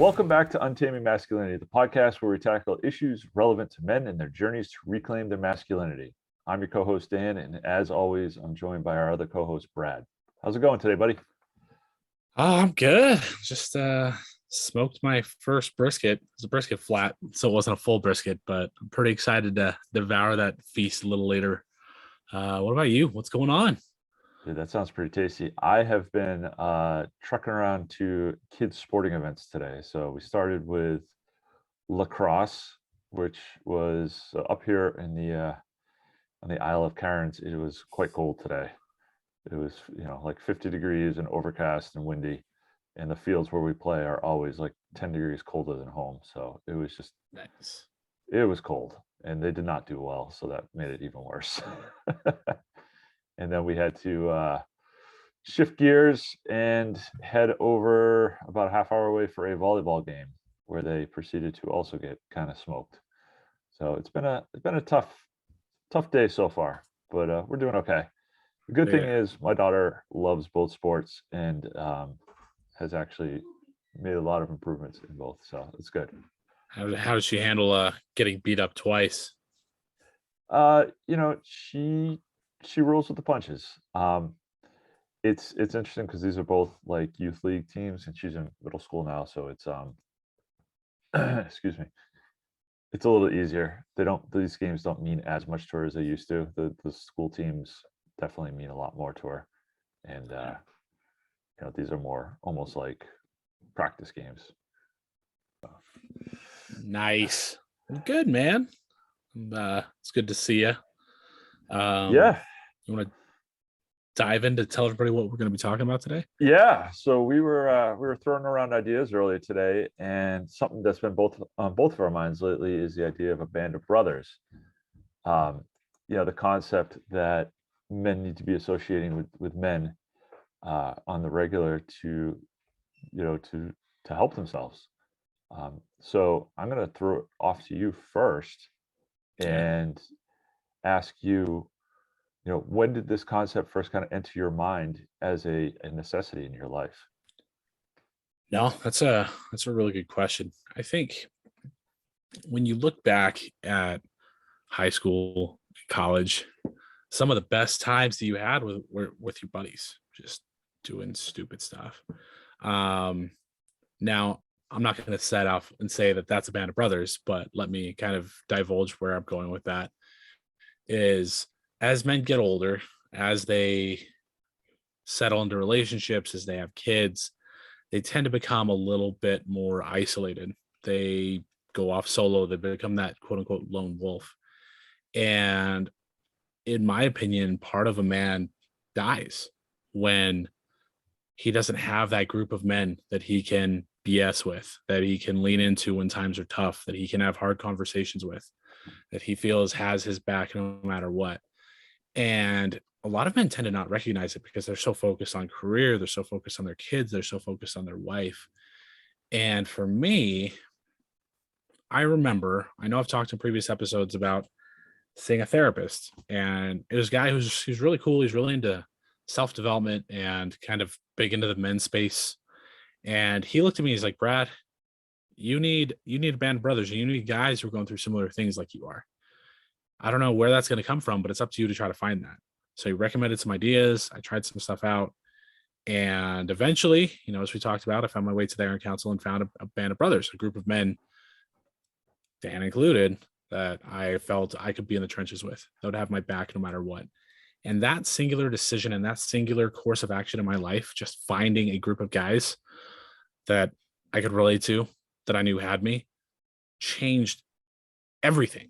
Welcome back to Untaming Masculinity, the podcast where we tackle issues relevant to men and their journeys to reclaim their masculinity. I'm your co-host, Dan, and as always, I'm joined by our other co-host, Brad. How's it going today, buddy? I'm good. Just smoked my first brisket. It was a brisket flat, so it wasn't a full brisket, but I'm pretty excited to devour that feast a little later. What about you? What's going on? Dude, that sounds pretty tasty. I have been trucking around to kids' sporting events today. So we started with lacrosse, which was up here in the on the Isle of Cairns. It was quite cold today. It was, like 50 degrees and overcast and windy. And the fields where we play are always like 10 degrees colder than home. So it was just, Nice. it was cold and they did not do well. So that made it even worse. And then we had to shift gears and head over about a half hour away for a volleyball game where they proceeded to also get kind of smoked. So it's been a tough day so far, but we're doing okay. The good thing Yeah. is my daughter loves both sports and has actually made a lot of improvements in both, so it's good. How does she handle getting beat up twice? She rolls with the punches. It's interesting because these are both like youth league teams, and she's in middle school now, so it's excuse me, it's a little easier. These games don't mean as much to her as they used to. The school teams definitely mean a lot more to her, and these are more almost like practice games. Nice. Good, man. It's good to see you. Yeah, You want to dive in to tell everybody what we're going to be talking about today? yeah. So we were throwing around ideas earlier today, and something that's been on both of our minds lately is the idea of a band of brothers. The concept that men need to be associating with men on the regular to help themselves. So I'm going to throw it off to you first and ask you, when did this concept first kind of enter your mind as a necessity in your life? No, that's a really good question. I think when you look back at high school, college, some of the best times that you had were with your buddies, just doing stupid stuff. Now, I'm not going to set off and say that that's a band of brothers, but let me kind of divulge where I'm going with that. Is as men get older, as they settle into relationships, as they have kids, they tend to become a little bit more isolated. They go off solo. They become that quote unquote lone wolf. And in my opinion, part of a man dies when he doesn't have that group of men that he can BS with, that he can lean into when times are tough, that he can have hard conversations with, that he feels has his back no matter what. And a lot of men tend to not recognize it because they're so focused on career, they're so focused on their kids, they're so focused on their wife. And for me, I know I've talked in previous episodes about seeing a therapist, and it was a guy who's really cool. He's really into self-development and kind of big into the men's space. And he looked at me, he's like, Brad, you need a band of brothers, and you need guys who are going through similar things like you are. I don't know where that's going to come from, but it's up to you to try to find that. So he recommended some ideas. I tried some stuff out. And eventually, as we talked about, I found my way to the Iron Council and found a band of brothers, a group of men, Dan included, that I felt I could be in the trenches with. That would have my back no matter what. And that singular decision and that singular course of action in my life, just finding a group of guys that I could relate to, that I knew had me, changed everything.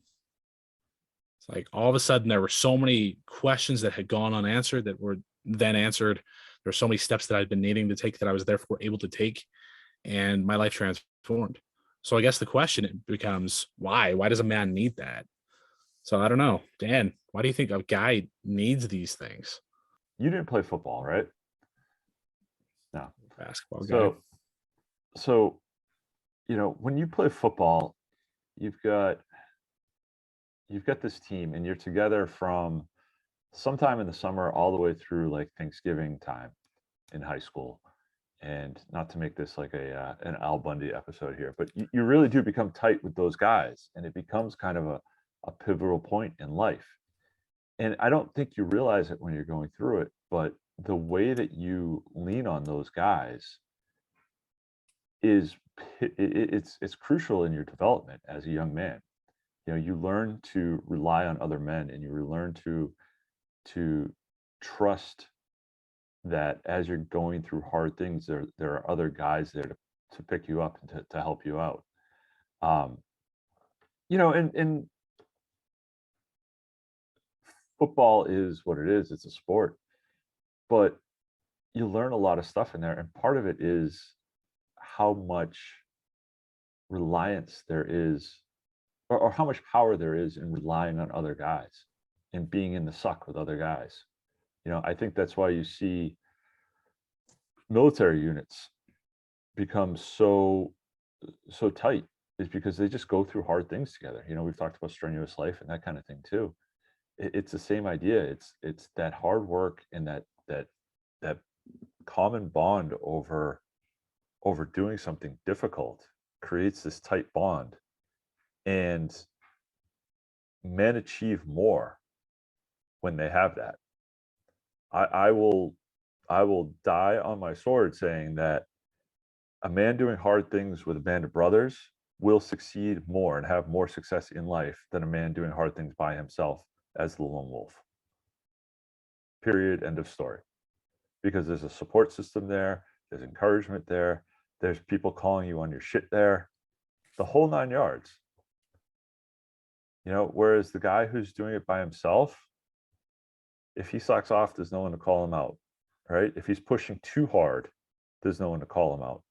It's like all of a sudden there were so many questions that had gone unanswered that were then answered. There were so many steps that I'd been needing to take that I was therefore able to take, and my life transformed. So I guess the question becomes, why? Why does a man need that? So I don't know. Dan, why do you think a guy needs these things? You didn't play football, right? No. Basketball guy. So when you play football, you've got this team, and you're together from sometime in the summer all the way through like Thanksgiving time in high school. And not to make this like a an Al Bundy episode here, but you really do become tight with those guys, and it becomes kind of a pivotal point in life. And I don't think you realize it when you're going through it, but the way that you lean on those guys is it's crucial in your development as a young man. You know, you learn to rely on other men, and you learn to trust that as you're going through hard things, there are other guys there to pick you up and to help you out. Um, you know, and football is what it is. It's a sport, but you learn a lot of stuff in there, and part of it is how much reliance there is, or how much power there is in relying on other guys and being in the suck with other guys. You know, I think that's why you see military units become so tight, is because they just go through hard things together. You know, we've talked about strenuous life and that kind of thing too. It's the same idea. It's that hard work and that common bond over doing something difficult creates this tight bond, and men achieve more when they have that. I will die on my sword saying that a man doing hard things with a band of brothers will succeed more and have more success in life than a man doing hard things by himself as the lone wolf. Period. End of story. Because there's a support system there, there's encouragement there, there's people calling you on your shit there, the whole 9 yards. You know, whereas the guy who's doing it by himself, if he slacks off, there's no one to call him out, right? If he's pushing too hard, there's no one to call him out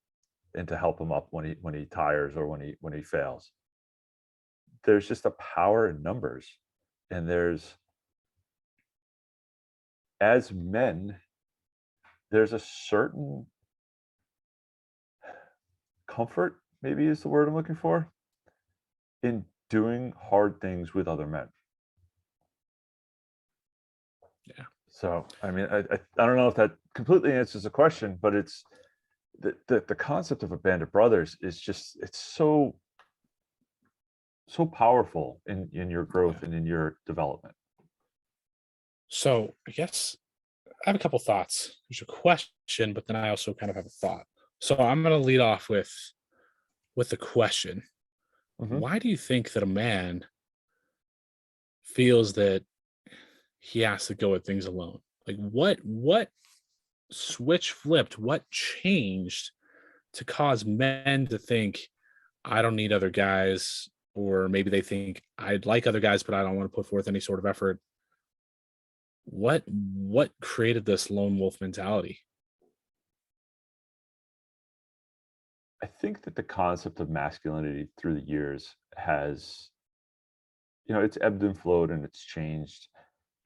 and to help him up when he tires or when he fails. There's just a power in numbers, and there's, as men, there's a certain comfort, maybe is the word I'm looking for, in doing hard things with other men. Yeah. So, I mean, I don't know if that completely answers the question, but it's the concept of a band of brothers is just, it's so powerful in your growth Yeah. and in your development. So I guess I have a couple thoughts. There's a question, but then I also kind of have a thought. So I'm going to lead off with the question. Hmm. Why do you think that a man feels that he has to go at things alone? Like what switch flipped? What changed to cause men to think I don't need other guys, or maybe they think I'd like other guys, but I don't want to put forth any sort of effort. What created this lone wolf mentality? I think that the concept of masculinity through the years has, you know, it's ebbed and flowed and it's changed.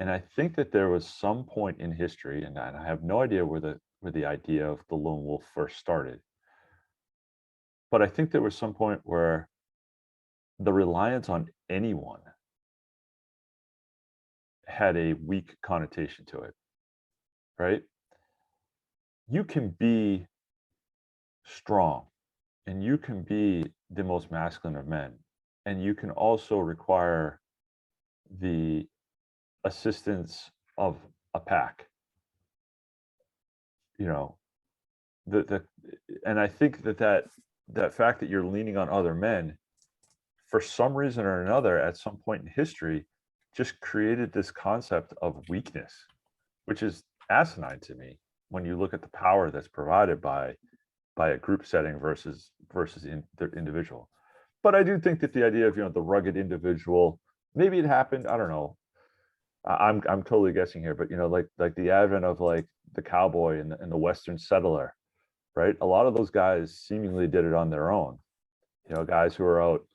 And I think that there was some point in history, and I have no idea where the idea of the lone wolf first started, but I think there was some point where the reliance on anyone had a weak connotation to it, right? You can be strong and you can be the most masculine of men, and you can also require the assistance of a pack, you know, the and I think that fact that you're leaning on other men for some reason or another at some point in history just created this concept of weakness, which is asinine to me when you look at the power that's provided by a group setting versus the individual. But I do think that the idea of, you know, the rugged individual, maybe it happened. I don't know. I'm totally guessing here, but you know, like the advent of like the cowboy and the Western settler, right? A lot of those guys seemingly did it on their own. You know, guys who are out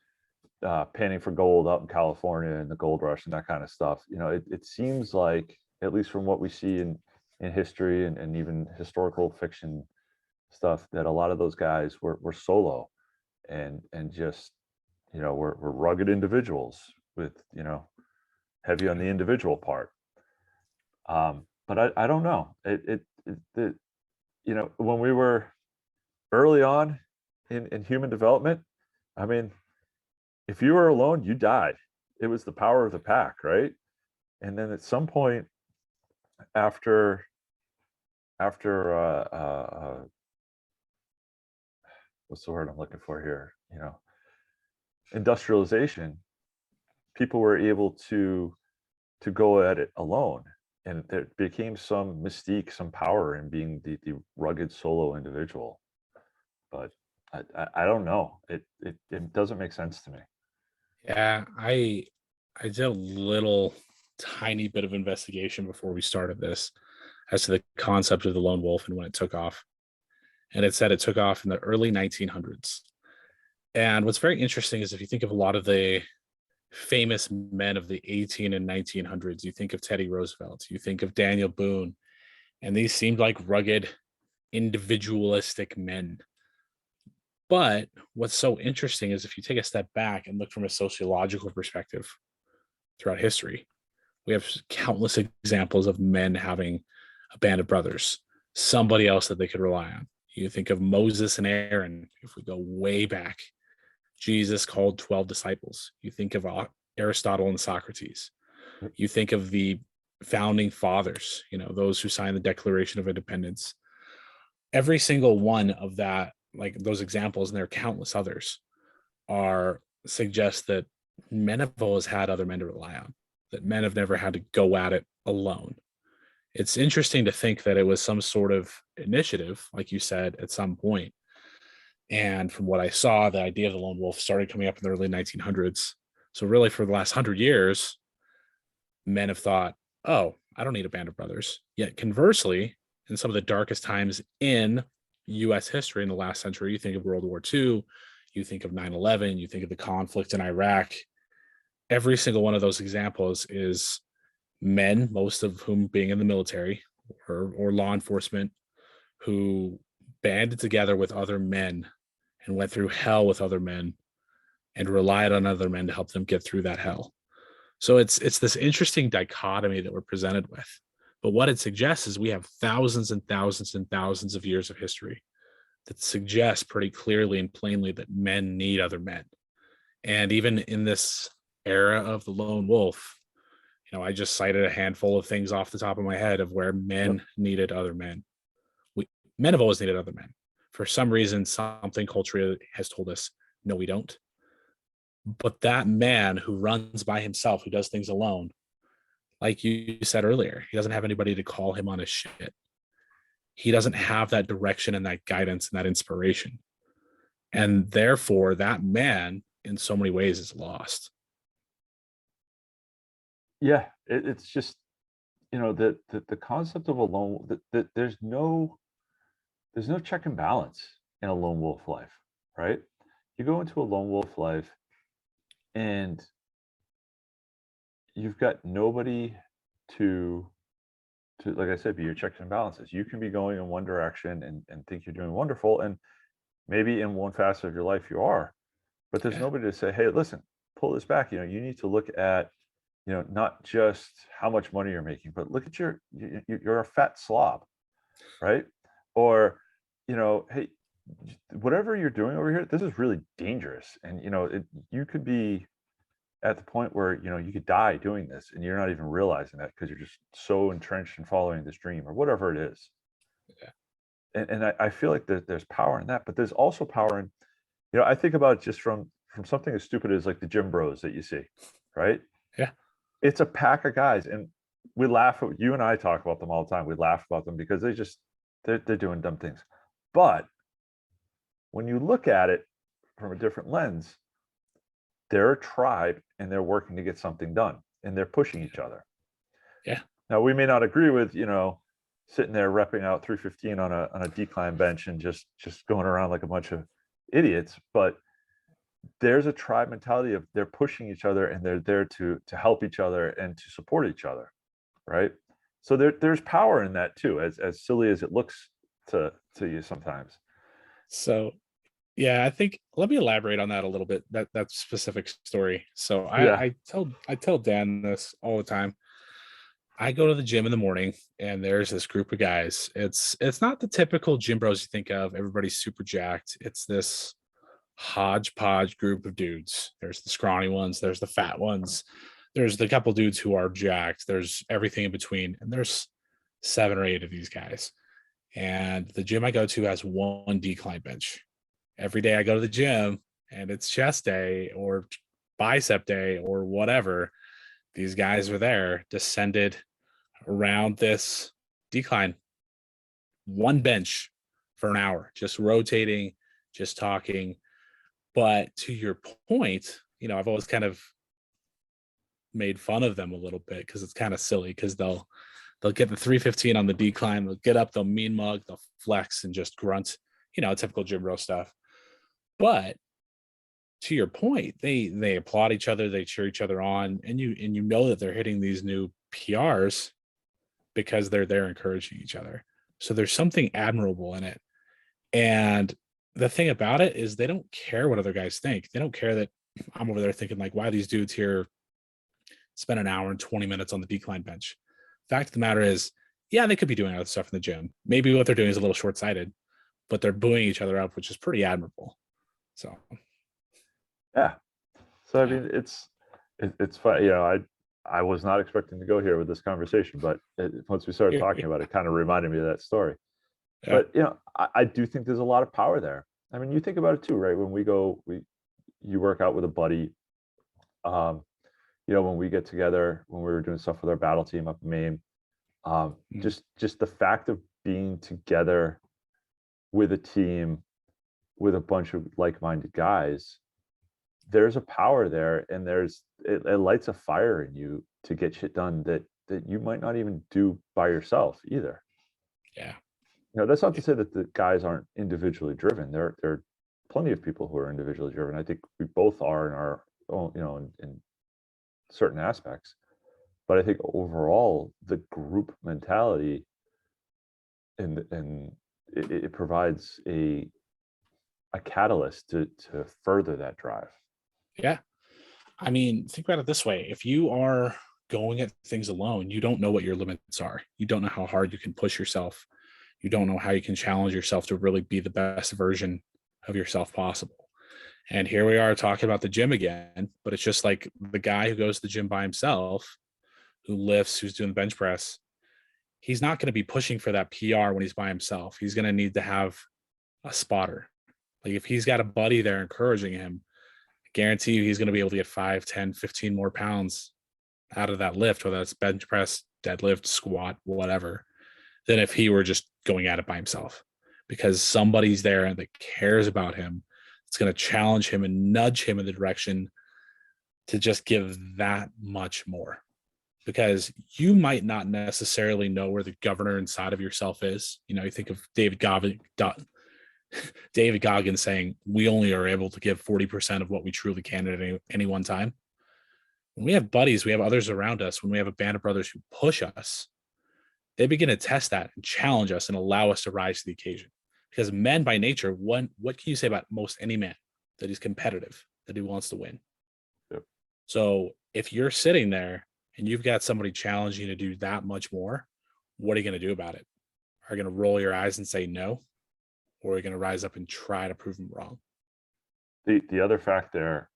panning for gold out in California and the gold rush and that kind of stuff. You know, it seems like, at least from what we see in history and even historical fiction stuff, that a lot of those guys were solo and just, you know, were rugged individuals with, you know, heavy on the individual part. But I don't know. You know, when we were early on in human development, I mean, if you were alone, you died. It was the power of the pack, right? And then at some point after after what's the word I'm looking for here? Industrialization, people were able to go at it alone, and there became some mystique, some power in being the rugged solo individual. But I don't know. It doesn't make sense to me. Yeah, I did a little tiny bit of investigation before we started this as to the concept of the lone wolf and when it took off. And it said it took off in the early 1900s. And what's very interesting is if you think of a lot of the famous men of the 18 and 1900s, you think of Teddy Roosevelt, you think of Daniel Boone, and these seemed like rugged, individualistic men. But what's so interesting is if you take a step back and look from a sociological perspective throughout history, we have countless examples of men having a band of brothers, somebody else that they could rely on. You think of Moses and Aaron, if we go way back, Jesus called 12 disciples. You think of Aristotle and Socrates. You think of the founding fathers, those who signed the Declaration of Independence. Every single one of that, like those examples, and there are countless others, are suggest that men have always had other men to rely on, that men have never had to go at it alone. It's interesting to think that it was some sort of initiative, like you said, at some point. And from what I saw, the idea of the lone wolf started coming up in the early 1900s. So, really, for the last 100 years, men have thought, oh, I don't need a band of brothers. Yet, conversely, in some of the darkest times in US history in the last century, you think of World War II, you think of 9/11, you think of the conflict in Iraq. Every single one of those examples is men, most of whom being in the military or law enforcement, who banded together with other men and went through hell with other men and relied on other men to help them get through that hell. So it's this interesting dichotomy that we're presented with. But what it suggests is we have thousands and thousands and thousands of years of history that suggests pretty clearly and plainly that men need other men. And even in this era of the lone wolf, I just cited a handful of things off the top of my head of where Yep. men needed other men. Men have always needed other men. For some reason, something culturally has told us, no, we don't. But that man who runs by himself, who does things alone, like you said earlier, he doesn't have anybody to call him on his shit. He doesn't have that direction and that guidance and that inspiration. And therefore, that man, in so many ways, is lost. Yeah, it's just the concept of a lone that there's no check and balance in a lone wolf life, right? You go into a lone wolf life and you've got nobody to like I said, be your checks and balances. You can be going in one direction and think you're doing wonderful, and maybe in one facet of your life you are, but there's Yeah. nobody to say, hey, listen, pull this back. You need to look at not just how much money you're making, but look at you're a fat slob, right? Or, hey, whatever you're doing over here, this is really dangerous. And, you could be at the point where, you could die doing this and you're not even realizing that because you're just so entrenched in following this dream or whatever it is. Yeah. And I feel like there's power in that, but there's also power in, I think about it just from something as stupid as like the gym bros that you see, right? Yeah. It's a pack of guys, and we laugh at you and I talk about them all the time. We laugh about them because they're doing dumb things. But when you look at it from a different lens, they're a tribe and they're working to get something done and they're pushing each other. Yeah. Now we may not agree with, sitting there repping out 315 on a decline bench and just going around like a bunch of idiots, but there's a tribe mentality of they're pushing each other and they're there to help each other and to support each other, right? So there's power in that too, as silly as it looks to you sometimes. So, yeah, I think let me elaborate on that a little bit. That specific story. So Yeah. I tell Dan this all the time. I go to the gym in the morning and there's this group of guys. It's not the typical gym bros you think of. Everybody's super jacked. It's this hodgepodge group of dudes. There's the scrawny ones, there's the fat ones, there's the couple dudes who are jacked, there's everything in between. And there's 7 or 8 of these guys. And the gym I go to has one decline bench. Every day I go to the gym and it's chest day or bicep day or whatever. These guys were there, descended around this decline, one bench for an hour, just rotating, just talking. But to your point, I've always kind of made fun of them a little bit because it's kind of silly because they'll get the 315 on the decline, they'll get up, they'll mean mug, they'll flex and just grunt, typical gym bro stuff. But to your point, they applaud each other, they cheer each other on, and you know that they're hitting these new PRs because they're there encouraging each other. So there's something admirable in it. And the thing about it is they don't care what other guys think. They don't care that I'm over there thinking like, why these dudes here spend an hour and 20 minutes on the decline bench. Fact of the matter is, yeah, they could be doing other stuff in the gym. Maybe what they're doing is a little short-sighted, but they're buoying each other up, which is pretty admirable. So Yeah. So I yeah. mean, it's fun. I was not expecting to go here with this conversation, but once we started talking about it, it kind of reminded me of that story. Yeah. But I do think there's a lot of power there. I mean, you think about it too, right? When you work out with a buddy. Um, when we get together, when we were doing stuff with our battle team up in Maine, Mm. just the fact of being together with a team with a bunch of like-minded guys, there's a power there, and it lights a fire in you to get shit done that you might not even do by yourself either. Yeah. That's not to say that the guys aren't individually driven. There are plenty of people who are individually driven. I think we both are in our own, in certain aspects. But I think overall, the group mentality and it provides a catalyst to further that drive. Yeah. I mean, think about it this way. If you are going at things alone, you don't know what your limits are. You don't know how hard you can push yourself. You don't know how you can challenge yourself to really be the best version of yourself possible. And here we are talking about the gym again, but it's just like the guy who goes to the gym by himself, who lifts, who's doing the bench press. He's not going to be pushing for that PR when he's by himself. He's going to need to have a spotter. Like if he's got a buddy there encouraging him, I guarantee you he's going to be able to get 5, 10, 15 more pounds out of that lift, whether that's bench press, deadlift, squat, whatever, than if he were just going at it by himself. Because somebody's there that cares about him. It's going to challenge him and nudge him in the direction to just give that much more. Because you might not necessarily know where the governor inside of yourself is. You think of David Goggins saying, we only are able to give 40% of what we truly can at any one time. When we have buddies, we have others around us, when we have a band of brothers who push us, they begin to test that and challenge us and allow us to rise to the occasion. Because men by nature, what can you say about most any man? That he's competitive, that he wants to win. Yep. So if you're sitting there and you've got somebody challenging you to do that much more, what are you going to do about it? Are you going to roll your eyes and say no? Or are you going to rise up and try to prove them wrong? The other factor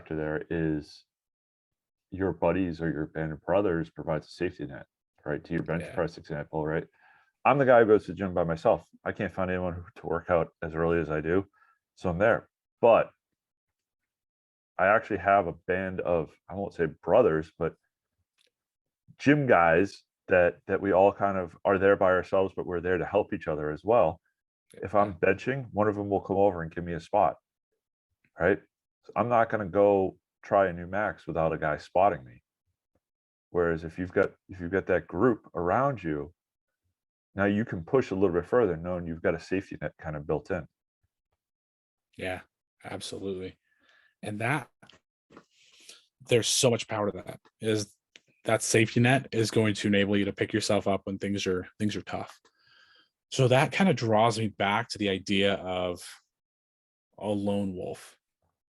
there is your buddies or your band of brothers provides a safety net, right? To your bench press example, right? I'm the guy who goes to the gym by myself. I can't find anyone to work out as early as I do, so I'm there. But I actually have a band of, I won't say brothers, but gym guys that we all kind of are there by ourselves, but we're there to help each other as well. If I'm benching, one of them will come over and give me a spot, right? So I'm not going to go try a new max without a guy spotting me. Whereas if you've got that group around you, now you can push a little bit further, knowing you've got a safety net kind of built in. Yeah, absolutely. And there's so much power to that. Is that safety net is going to enable you to pick yourself up when things are tough. So that kind of draws me back to the idea of a lone wolf.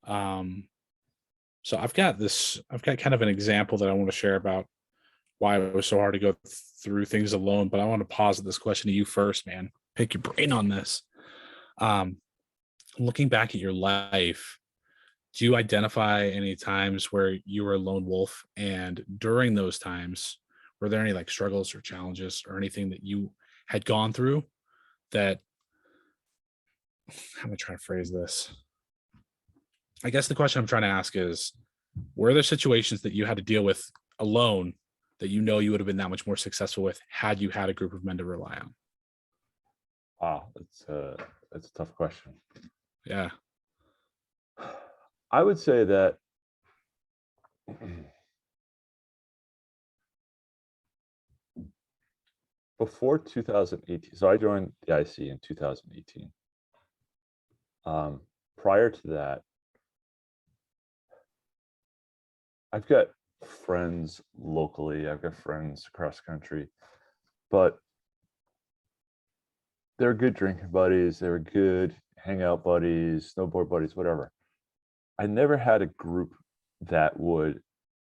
So I've got kind of an example that I want to share about why it was so hard to go through things alone. But I want to posit this question to you first, man. Pick your brain on this. Um, Looking back at your life, do you identify any times where you were a lone wolf? And during those times, were there any like struggles or challenges or anything that you had gone through that, how am I trying to phrase this? I guess the question I'm trying to ask is, were there situations that you had to deal with alone that you know you would have been that much more successful with had you had a group of men to rely on? Wow, that's a tough question. Yeah. I would say that before 2018, so I joined the IC in 2018. Prior to that, I've got friends locally, I've got friends across the country, but they're good drinking buddies, they were good hangout buddies, snowboard buddies, whatever. I never had a group that would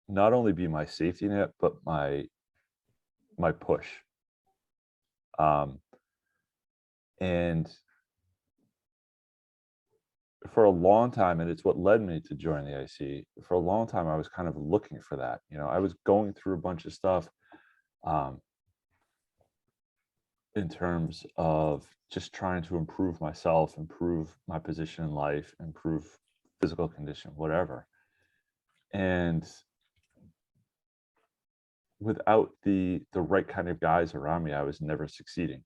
not only be my safety net, but my push. And for a long time, and it's what led me to join the IC. For a long time, I was kind of looking for that. I was going through a bunch of stuff in terms of just trying to improve myself, improve my position in life, improve physical condition, whatever. And without the right kind of guys around me, I was never succeeding.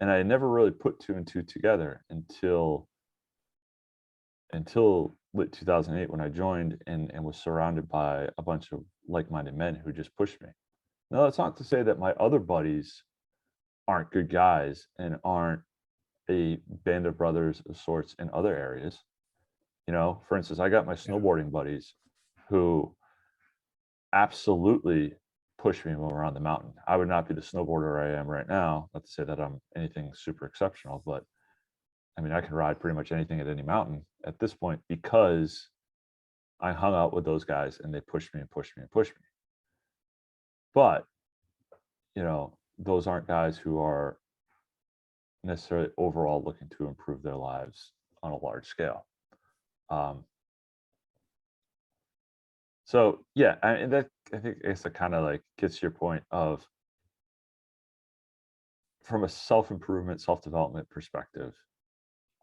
And I never really put two and two together until late 2008 when I joined and was surrounded by a bunch of like-minded men who just pushed me. Now, that's not to say that my other buddies aren't good guys and aren't a band of brothers of sorts in other areas. For instance, I got my snowboarding buddies who absolutely push me when we're on the mountain. I would not be the snowboarder I am right now. Not to say that I'm anything super exceptional, but I mean, I can ride pretty much anything at any mountain at this point because I hung out with those guys and they pushed me and pushed me and pushed me. But, those aren't guys who are necessarily overall looking to improve their lives on a large scale. So yeah, I think it's kind of like gets to your point of, from a self-improvement, self-development perspective,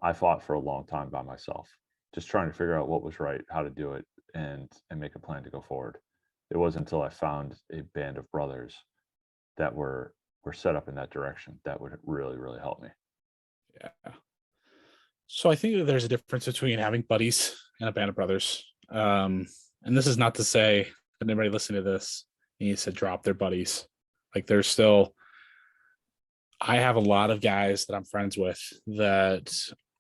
I fought for a long time by myself, just trying to figure out what was right, how to do it, and make a plan to go forward. It wasn't until I found a band of brothers that were set up in that direction that would really, really help me. Yeah. So I think that there's a difference between having buddies and a band of brothers. And this is not to say that anybody listening to this needs to drop their buddies. Like there's still, I have a lot of guys that I'm friends with that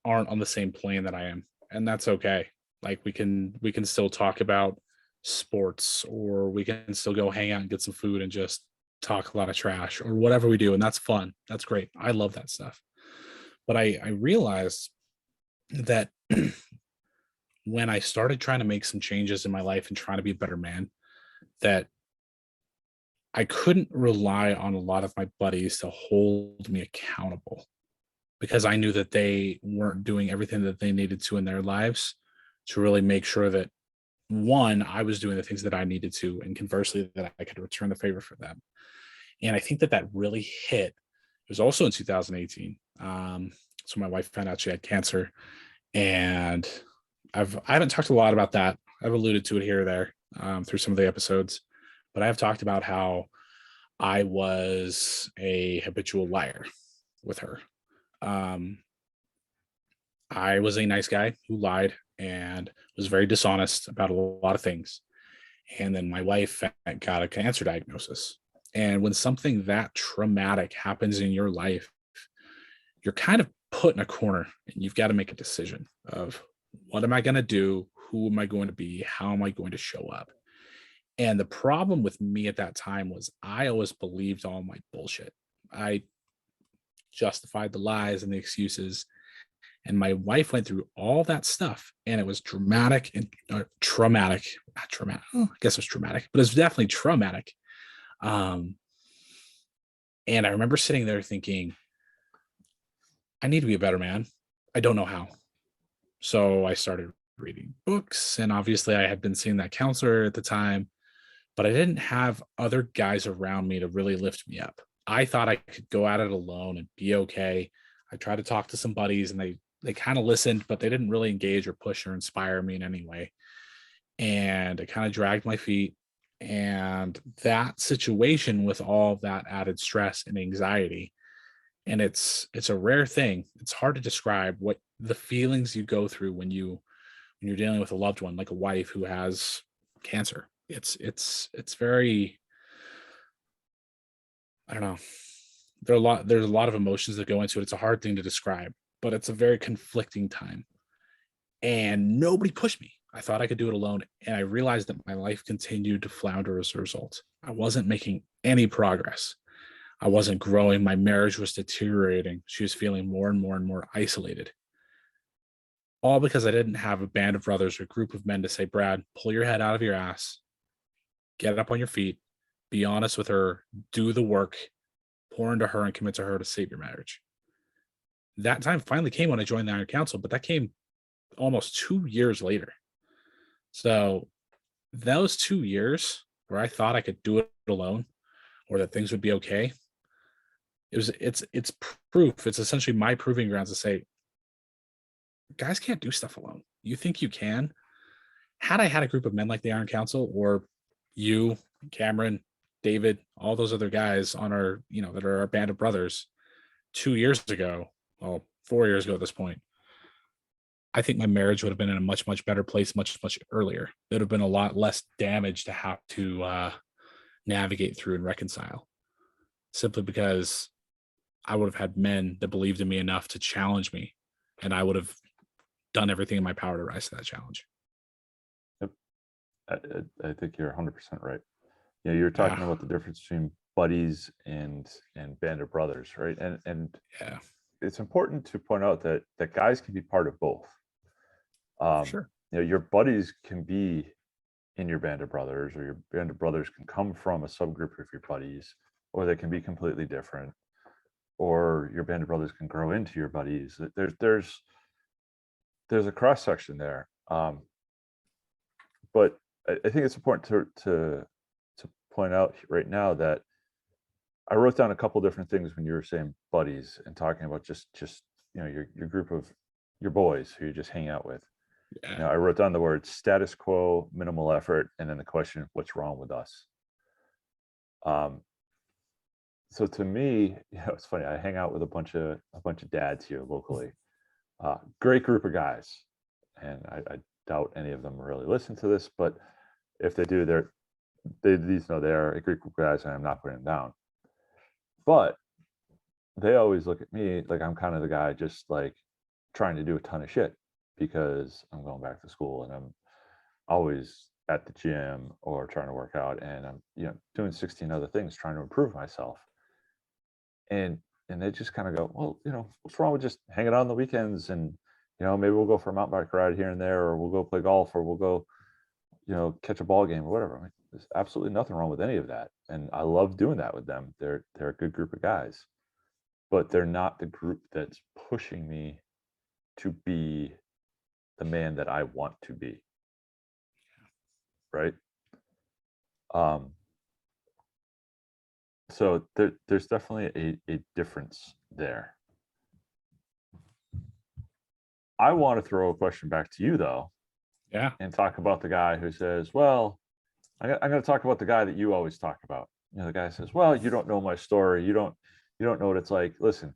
aren't on the same plane that I am, and that's okay. Like we can still talk about sports, or we can still go hang out and get some food and just talk a lot of trash or whatever we do, and that's fun. That's great. I love that stuff. But I realized that when I started trying to make some changes in my life and trying to be a better man, that I couldn't rely on a lot of my buddies to hold me accountable, because I knew that they weren't doing everything that they needed to in their lives to really make sure that, one, I was doing the things that I needed to, and conversely, that I could return the favor for them. And I think that that really hit. It was also in 2018. So my wife found out she had cancer, and I haven't talked a lot about that. I've alluded to it here or there through some of the episodes, but I have talked about how I was a habitual liar with her. I was a nice guy who lied and was very dishonest about a lot of things. And then my wife got a cancer diagnosis. And when something that traumatic happens in your life, you're kind of put in a corner and you've got to make a decision of, what am I going to do? Who am I going to be? How am I going to show up? And the problem with me at that time was I always believed all my bullshit. I justified the lies and the excuses. And my wife went through all that stuff, and it was dramatic and traumatic. Not traumatic. Oh, I guess it was traumatic, but it was definitely traumatic. Um, and I remember sitting there thinking, I need to be a better man. I don't know how. So I started reading books, and obviously I had been seeing that counselor at the time, but I didn't have other guys around me to really lift me up. I thought I could go at it alone and be okay. I tried to talk to some buddies, and they kind of listened, but they didn't really engage or push or inspire me in any way. And I kind of dragged my feet. And that situation with all of that added stress and anxiety, and it's a rare thing. It's hard to describe what the feelings you go through when you're dealing with a loved one, like a wife who has cancer. It's very, I don't know. There's a lot of emotions that go into it. It's a hard thing to describe, but it's a very conflicting time. And nobody pushed me. I thought I could do it alone, and I realized that my life continued to flounder as a result. I wasn't making any progress. I wasn't growing. My marriage was deteriorating. She was feeling more and more and more isolated. All because I didn't have a band of brothers or group of men to say, Brad, pull your head out of your ass, get up on your feet, be honest with her, do the work, pour into her, and commit to her to save your marriage. That time finally came when I joined the Iron Council, but that came almost 2 years later. So those 2 years where I thought I could do it alone or that things would be okay, it's proof. It's essentially my proving grounds to say, guys can't do stuff alone. You think you can? Had I had a group of men like the Iron Council, or you, Cameron, David, all those other guys on our, that are our band of brothers 2 years ago, well, 4 years ago at this point, I think my marriage would have been in a much, much better place much, much earlier. There would have been a lot less damage to have to navigate through and reconcile, simply because I would have had men that believed in me enough to challenge me, and I would have done everything in my power to rise to that challenge. Yep. I think you're 100% right. You're Yeah. talking about the difference between buddies and band of brothers, right? And Yeah, it's important to point out that guys can be part of both. for sure. Your buddies can be in your band of brothers, or your band of brothers can come from a subgroup of your buddies, or they can be completely different, or your band of brothers can grow into your buddies. There's a cross section there. But I think it's important to point out right now that I wrote down a couple different things when you were saying buddies and talking about just your group of your boys who you just hang out with. Yeah. I wrote down the word status quo, minimal effort, and then the question, what's wrong with us? So to me, it's funny. I hang out with a bunch of dads here locally. Great group of guys, and I doubt any of them really listen to this, but if they do, they at least know they're a great group of guys, and I'm not putting them down. But they always look at me like I'm kind of the guy just like trying to do a ton of shit because I'm going back to school and I'm always at the gym or trying to work out, and I'm doing 16 other things trying to improve myself. And they just kind of go, well, what's wrong with just hanging out on the weekends, and maybe we'll go for a mountain bike ride here and there, or we'll go play golf, or we'll go catch a ball game or whatever. There's absolutely nothing wrong with any of that, and I love doing that with them. They're a good group of guys, but they're not the group that's pushing me to be the man that I want to be. Right. Um, so there's definitely a difference there. I want to throw a question back to you though, Yeah. and talk about the guy who says, well, I'm going to talk about the guy that you always talk about. The guy says, well, you don't know my story. You don't know what it's like. Listen,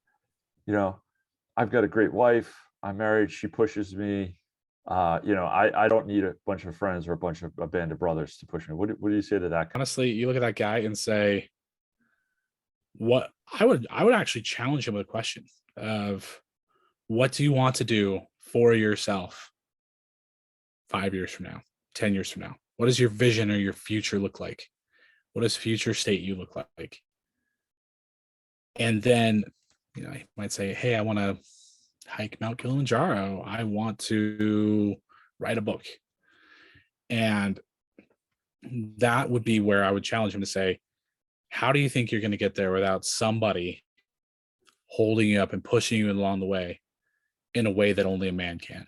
I've got a great wife. I'm married. She pushes me. I don't need a bunch of friends or a band of brothers to push me. What do you say to that? Honestly, you look at that guy and say, what I would actually challenge him with a question of, what do you want to do for yourself 5 years from now, 10 years from now? What does your vision or your future look like? What does future state you look like? And then, I might say, hey, I want to hike Mount Kilimanjaro. I want to write a book. And that would be where I would challenge him to say, how do you think you're going to get there without somebody holding you up and pushing you along the way in a way that only a man can?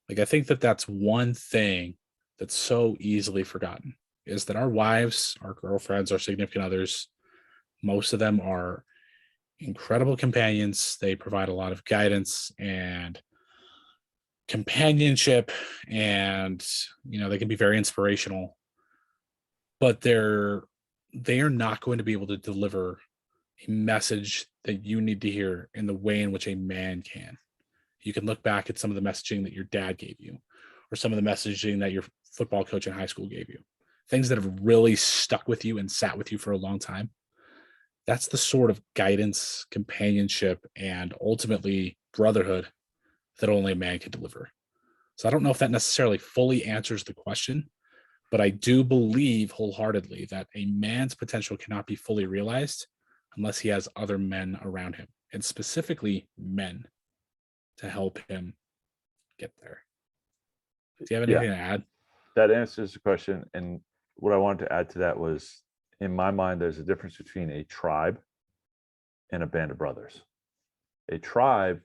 Like, I think that that's one thing that's so easily forgotten, is that our wives, our girlfriends, our significant others, most of them are incredible companions. They provide a lot of guidance and companionship, and they can be very inspirational, but they are not going to be able to deliver a message that you need to hear in the way in which a man can. You can look back at some of the messaging that your dad gave you, or some of the messaging that your football coach in high school gave you, things that have really stuck with you and sat with you for a long time. That's the sort of guidance, companionship, and ultimately brotherhood that only a man can deliver. So I don't know if that necessarily fully answers the question, but I do believe wholeheartedly that a man's potential cannot be fully realized unless he has other men around him, and specifically men, to help him get there. Do you have Yeah, anything to add? that answers the question. And what I wanted to add to that was, in my mind, there's a difference between a tribe and a band of brothers. A tribe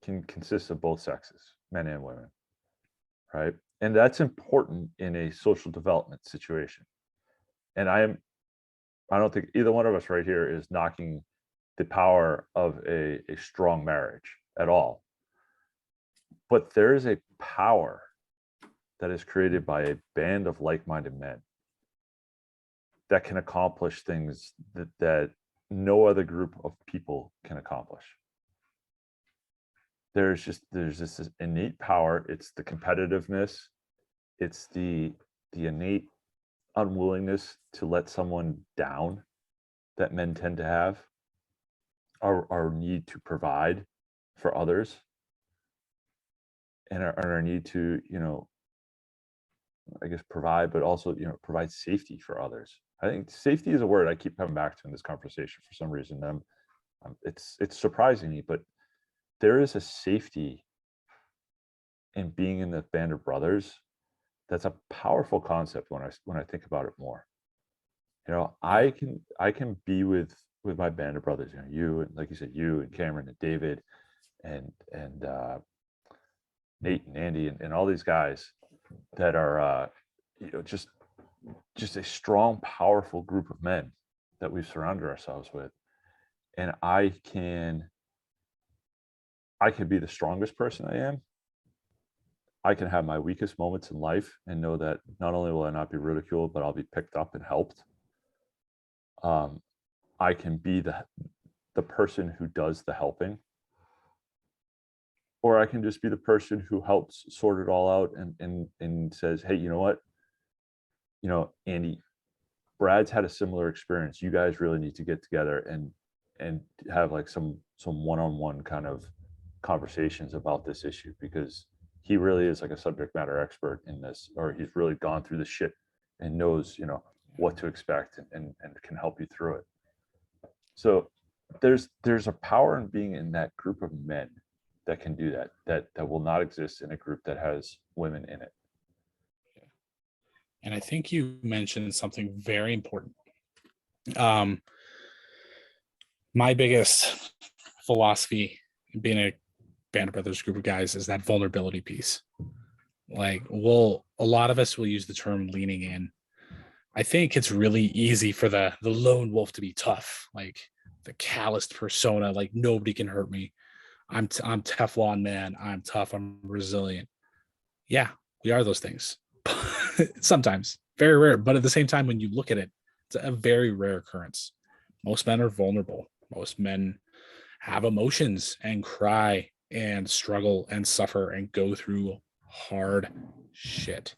can consist of both sexes, men and women, right? And that's important in a social development situation. And I don't think either one of us right here is knocking the power of a strong marriage at all. But there is a power that is created by a band of like-minded men that can accomplish things that no other group of people can accomplish. There's this innate power. It's the competitiveness. It's the innate unwillingness to let someone down that men tend to have. Our need to provide for others, and our need to, I guess, provide, but also, provide safety for others. I think safety is a word I keep coming back to in this conversation for some reason. It's surprising me, but there is a safety in being in the band of brothers. That's a powerful concept when I think about it more. I can be with my band of brothers. You, and like you said, you and Cameron and David and Nate and Andy and all these guys that are just a strong, powerful group of men that we've surrounded ourselves with. And I can be the strongest person I am. I can have my weakest moments in life and know that not only will I not be ridiculed, but I'll be picked up and helped. I can be the person who does the helping, or I can just be the person who helps sort it all out and says, hey, you know what? Andy, Brad's had a similar experience. You guys really need to get together and have like some one-on-one kind of conversations about this issue, because he really is like a subject matter expert in this, or he's really gone through the shit and knows, what to expect and can help you through it. So there's a power in being in that group of men that can do that will not exist in a group that has women in it. And I think you mentioned something very important. My biggest philosophy in being a band of brothers group of guys is that vulnerability piece. Like, a lot of us will use the term leaning in. I think it's really easy for the lone wolf to be tough, like the calloused persona, like nobody can hurt me. I'm Teflon man. I'm tough. I'm resilient. Yeah, we are those things. Sometimes, very rare. But at the same time, when you look at it, it's a very rare occurrence. Most men are vulnerable. Most men have emotions and cry and struggle and suffer and go through hard shit.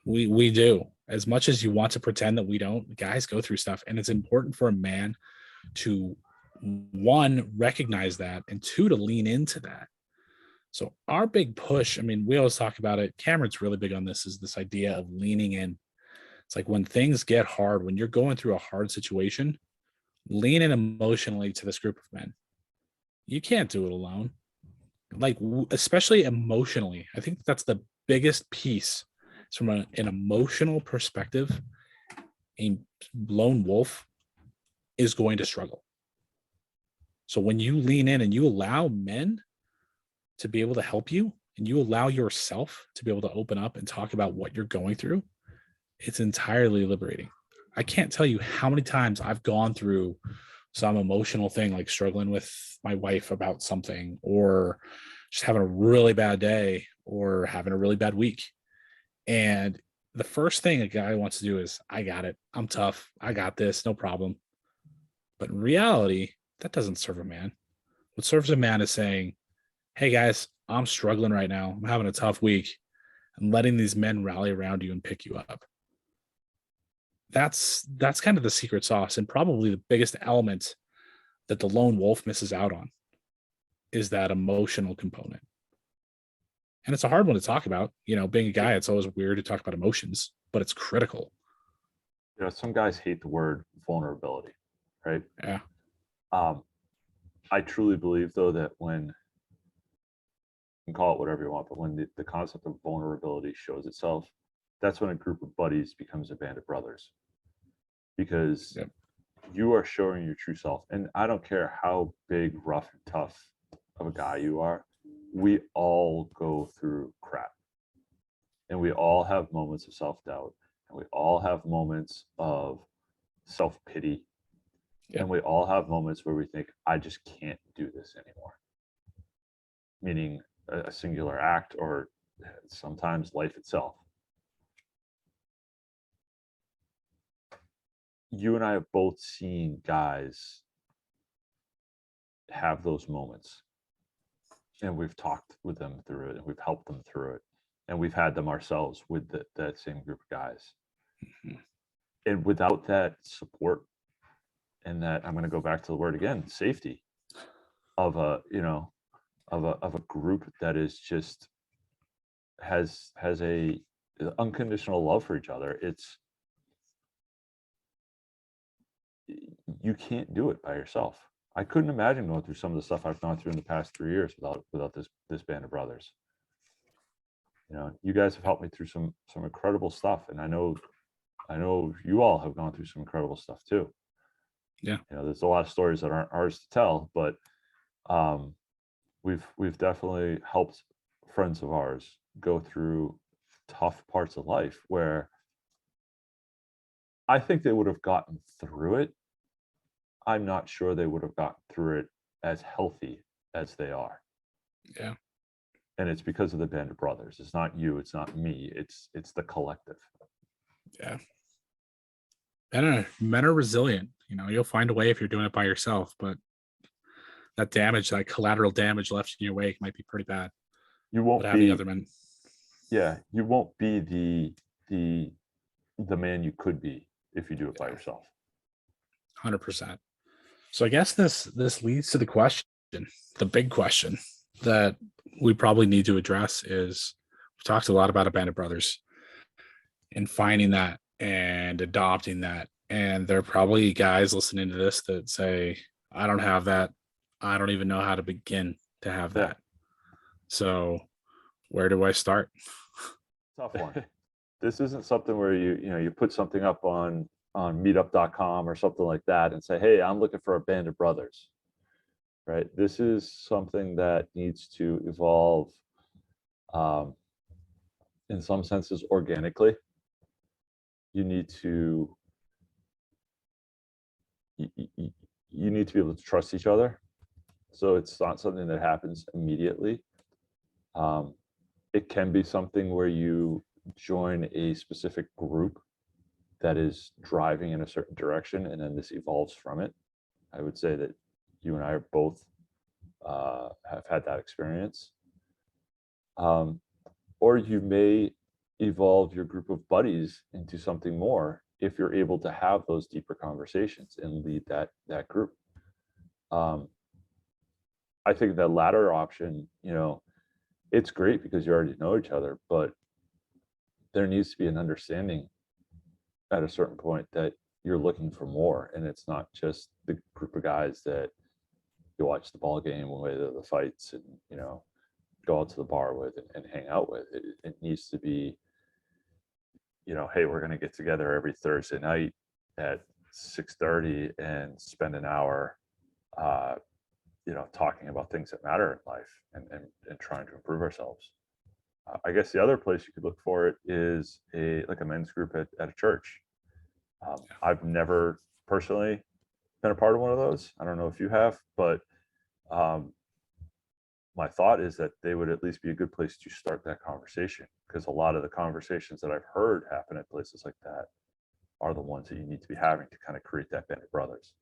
We do. As much as you want to pretend that we don't, guys go through stuff. And it's important for a man to, one, recognize that, and two, to lean into that. So our big push, I mean, we always talk about it. Cameron's really big on this, is this idea of leaning in. It's like when things get hard, when you're going through a hard situation, lean in emotionally to this group of men. You can't do it alone. Like, especially emotionally. I think that's the biggest piece. From an emotional perspective, a lone wolf is going to struggle. So when you lean in and you allow men to be able to help you, and you allow yourself to be able to open up and talk about what you're going through, it's entirely liberating. I can't tell you how many times I've gone through some emotional thing, like struggling with my wife about something, or just having a really bad day, or having a really bad week. And the first thing a guy wants to do is, I got it. I'm tough. I got this. No problem. But in reality, that doesn't serve a man. What serves a man is saying, hey guys, I'm struggling right now. I'm having a tough week. And letting these men rally around you and pick you up. That's kind of the secret sauce, and probably the biggest element that the lone wolf misses out on is that emotional component. And it's a hard one to talk about. Being a guy, it's always weird to talk about emotions, but it's critical. Some guys hate the word vulnerability, right? Yeah. I truly believe, though, that when, you can call it whatever you want, but when the concept of vulnerability shows itself, that's when a group of buddies becomes a band of brothers. Because Yep. you are showing your true self. And I don't care how big, rough, and tough of a guy you are, we all go through crap. And we all have moments of self-doubt. And we all have moments of self-pity. Yep. And we all have moments where we think, I just can't do this anymore. Meaning a singular act, or sometimes life itself. You and I have both seen guys have those moments, and we've talked with them through it, and we've helped them through it, and we've had them ourselves with that same group of guys. Mm-hmm. And without that support, and that, I'm going to go back to the word again, safety of a group that is just has a unconditional love for each other, you can't do it by yourself. I couldn't imagine going through some of the stuff I've gone through in the past 3 years without this band of brothers. You guys have helped me through some incredible stuff, and I know you all have gone through some incredible stuff too. Yeah. There's a lot of stories that aren't ours to tell, but we've definitely helped friends of ours go through tough parts of life where I think they would have gotten through it. I'm not sure they would have gotten through it as healthy as they are. Yeah. And it's because of the band of brothers. It's not you, it's not me, it's the collective. Yeah. Men are resilient. You'll find a way if you're doing it by yourself, but that damage, that collateral damage left in your wake might be pretty bad. You won't having other men. Yeah, you won't be the man you could be if you do it by yourself. 100%. So I guess this leads to the question, the big question that we probably need to address is, we've talked a lot about a band of brothers and finding that and adopting that. And there are probably guys listening to this that say, I don't have that. I don't even know how to begin to have that. So where do I start? Tough one. This isn't something where you put something up on meetup.com or something like that and say, hey, I'm looking for a band of brothers, right? This is something that needs to evolve in some senses organically. You need to be able to trust each other. So it's not something that happens immediately. It can be something where you join a specific group that is driving in a certain direction, and then this evolves from it. I would say that you and I are both have had that experience. Or you may evolve your group of buddies into something more if you're able to have those deeper conversations and lead that group. I think that latter option, it's great because you already know each other, but there needs to be an understanding at a certain point that you're looking for more, and it's not just the group of guys that you watch the ball game with, or the fights, and go out to the bar with and hang out with. It needs to be, hey, we're going to get together every Thursday night at 6:30 and spend an hour, uh, talking about things that matter in life and trying to improve ourselves. I guess the other place you could look for it is a men's group at a church. I've never personally been a part of one of those. I don't know if you have, but um, my thought is that they would at least be a good place to start that conversation, because a lot of the conversations that I've heard happen at places like that are the ones that you need to be having to kind of create that band of brothers.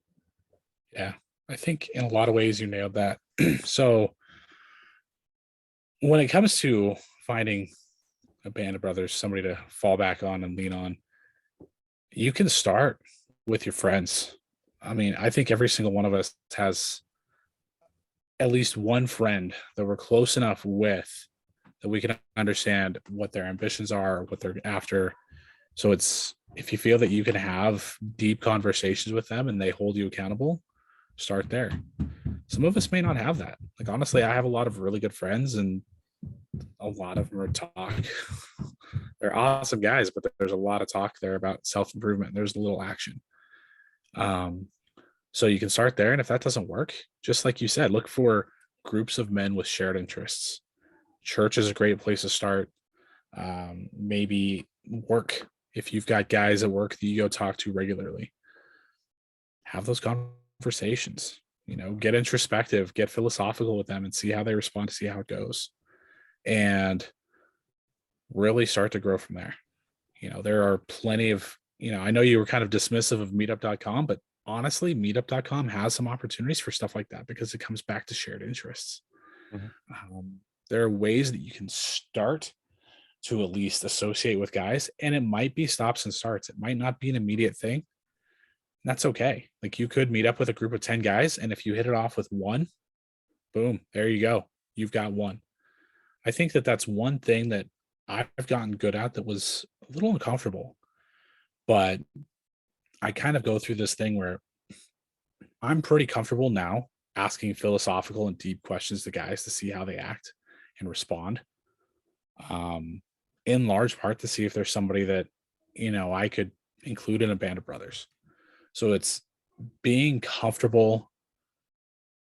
Yeah. I think in a lot of ways you nailed that. So when it comes to finding a band of brothers, somebody to fall back on and lean on, you can start with your friends. I mean, I think every single one of us has at least one friend that we're close enough with that we can understand what their ambitions are, what they're after. So it's, if you feel that you can have deep conversations with them and they hold you accountable, start there. Some of us may not have that. Like, honestly, I have a lot of really good friends and a lot of them are talk. They're awesome guys, but there's a lot of talk there about self-improvement. There's a little action. Um, so you can start there. And if that doesn't work, just like you said, look for groups of men with shared interests. Church is a great place to start. Maybe work. If you've got guys at work that you go talk to regularly, have those conversations. Get introspective, get philosophical with them and see how they respond, to see how it goes. And really start to grow from there. There are plenty of, I know you were kind of dismissive of meetup.com, but honestly, meetup.com has some opportunities for stuff like that because it comes back to shared interests. Mhm. There are ways that you can start to at least associate with guys, and it might be stops and starts. It might not be an immediate thing. That's okay. Like, you could meet up with a group of 10 guys, and if you hit it off with one, boom, there you go. You've got one. I think that that's one thing that I've gotten good at that was a little uncomfortable, but I kind of go through this thing where I'm pretty comfortable now asking philosophical and deep questions to guys to see how they act and respond. Um, in large part to see if there's somebody that, I could include in a band of brothers. So it's being comfortable,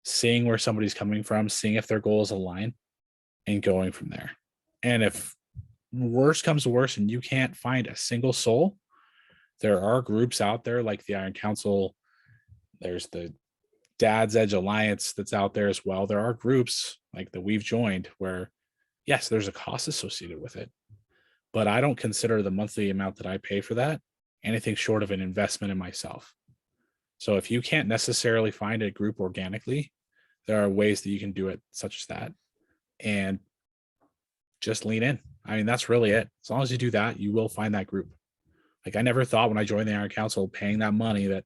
seeing where somebody's coming from, seeing if their goals align, and going from there. And if worse comes to worse and you can't find a single soul, there are groups out there like the Iron Council. There's the Dad's Edge Alliance that's out there as well. There are groups like that we've joined where, yes, there's a cost associated with it, but I don't consider the monthly amount that I pay for that anything short of an investment in myself. So if you can't necessarily find a group organically, there are ways that you can do it, such as that, and just lean in. I mean, that's really it. As long as you do that, you will find that group. Like, I never thought when I joined the Iron Council paying that money that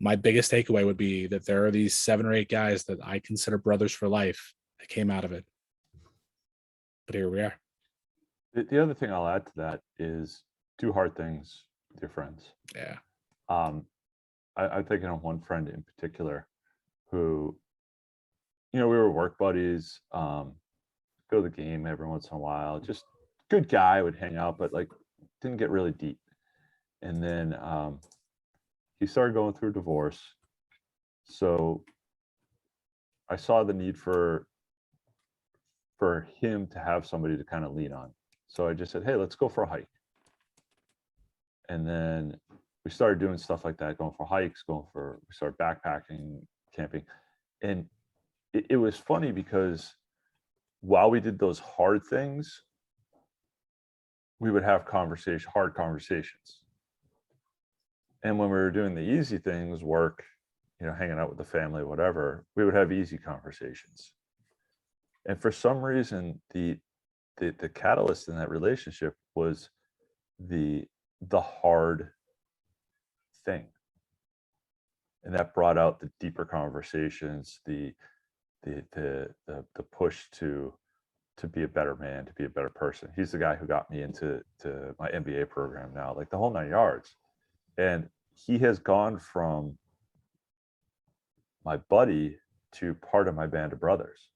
my biggest takeaway would be that there are these 7 or 8 guys that I consider brothers for life that came out of it. But here we are. The other thing I'll add to that is do hard things with your friends. Yeah. Um, I'm thinking of one friend in particular who, we were work buddies, go to the game every once in a while, just good guy, would hang out, but like didn't get really deep. And then he started going through divorce. So I saw the need for him to have somebody to kind of lean on. So I just said, hey, let's go for a hike. And then we started doing stuff like that, going for hikes, we started backpacking, camping. And it was funny because while we did those hard things, we would have hard conversations. And when we were doing the easy things, work, hanging out with the family, whatever, we would have easy conversations. And for some reason, the catalyst in that relationship was the hard thing. And that brought out the deeper conversations, the push to be a better man, to be a better person. He's the guy who got me into my MBA program now, like the whole 9 yards. And he has gone from my buddy to part of my band of brothers.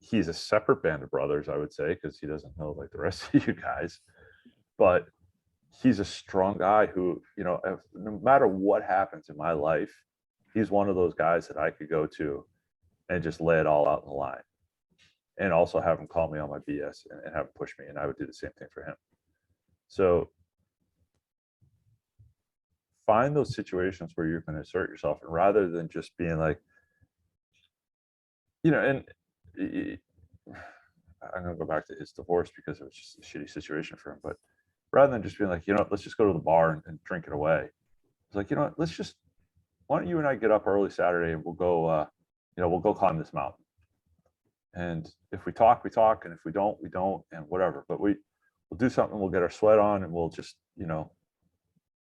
He's a separate band of brothers, I would say, because he doesn't know like the rest of you guys. But he's a strong guy who, no matter what happens in my life, he's one of those guys that I could go to and just lay it all out in the line, and also have him call me on my BS and have him push me, and I would do the same thing for him. So find those situations where you're going to assert yourself, and rather than just being like, and I'm going to go back to his divorce because it was just a shitty situation for him. But rather than just being like, let's just go to the bar and drink it away. It's like, why don't you and I get up early Saturday and we'll go, we'll go climb this mountain. And if we talk, we talk. And if we don't, we don't, and whatever. But we'll do something. We'll get our sweat on and we'll just,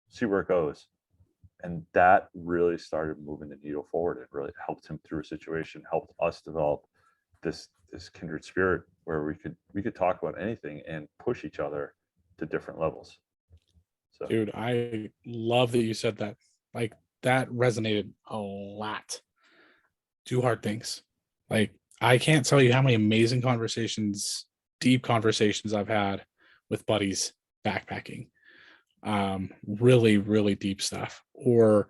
see where it goes. And that really started moving the needle forward. It really helped him through a situation, helped us develop this kindred spirit where we could talk about anything and push each other to different levels. So, dude, I love that you said that. Like, that resonated a lot. Do hard things. Like, I can't tell you how many amazing conversations, deep conversations I've had with buddies backpacking. Really, really deep stuff, or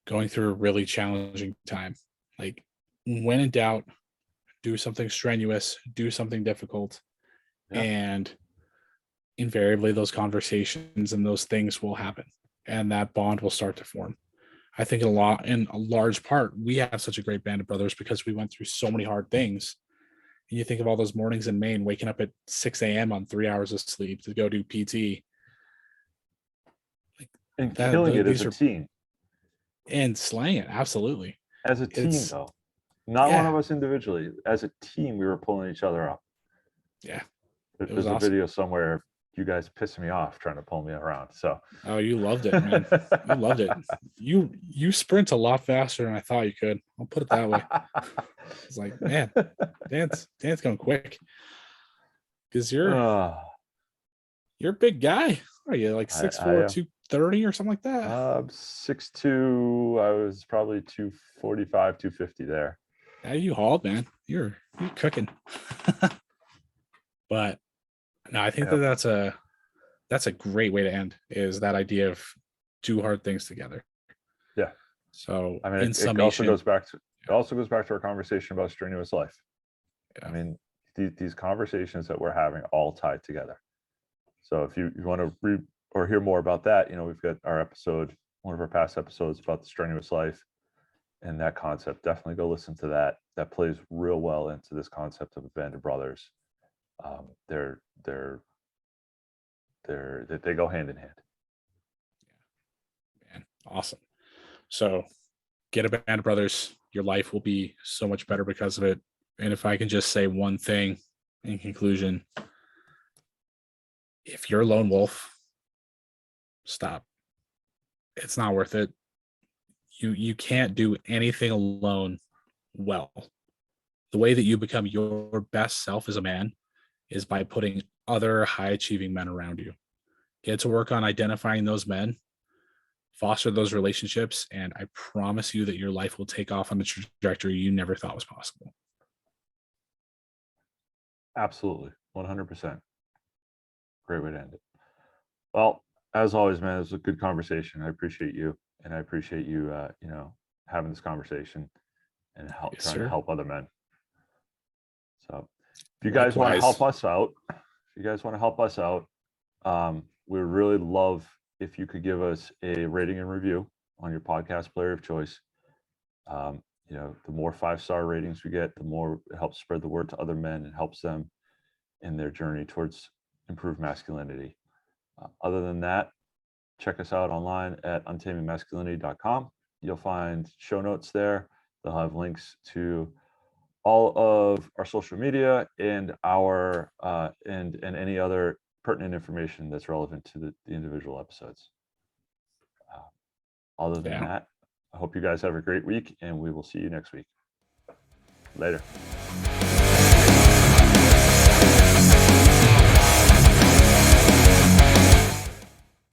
going through a really challenging time. Like, when in doubt, do something strenuous, do something difficult, and invariably those conversations and those things will happen, and that bond will start to form. I think in a large part, we have such a great band of brothers because we went through so many hard things. And you think of all those mornings in Maine, waking up at 6 a.m. on 3 hours of sleep to go do PT. And killing it as a team. And slaying it, absolutely. As a team, though. Not one of us individually. As a team, we were pulling each other up. Yeah. There's a video somewhere of you guys pissing me off trying to pull me around. So you loved it, man. You loved it. You sprint a lot faster than I thought you could. I'll put it that way. It's like, man, Dan's going quick. Because you're a big guy. Are you like 6'4", 230 or something like that? 6'2". I was probably 245, 250 there. Yeah, you hauled, man. You're cooking. But no, I think that's a great way to end, is that idea of do hard things together. Yeah. So I mean, it also goes back to our conversation about strenuous life. Yeah. I mean, these conversations that we're having all tied together. So if you want to read or hear more about that, we've got our episode, one of our past episodes about the strenuous life and that concept. Definitely go listen to that. That plays real well into this concept of a band of brothers. They go hand in hand. Yeah, man, awesome. So get a band of brothers. Your life will be so much better because of it. And if I can just say one thing in conclusion, if you're a lone wolf, stop. It's not worth it. You can't do anything alone well. The way that you become your best self as a man is by putting other high-achieving men around you. Get to work on identifying those men, foster those relationships, and I promise you that your life will take off on a trajectory you never thought was possible. Absolutely. 100%. Great way to end it. Well, as always, man, it was a good conversation. I appreciate you, and I appreciate you, having this conversation and trying to help other men. So, if you guys want to help us out, we would really love if you could give us a rating and review on your podcast player of choice. The more 5-star ratings we get, the more it helps spread the word to other men and helps them in their journey towards improved masculinity. Other than that, check us out online at untamingmasculinity.com. You'll find show notes there. They'll have links to all of our social media and our and any other pertinent information that's relevant to the individual episodes. Other than that, I hope you guys have a great week, and we will see you next week. Later.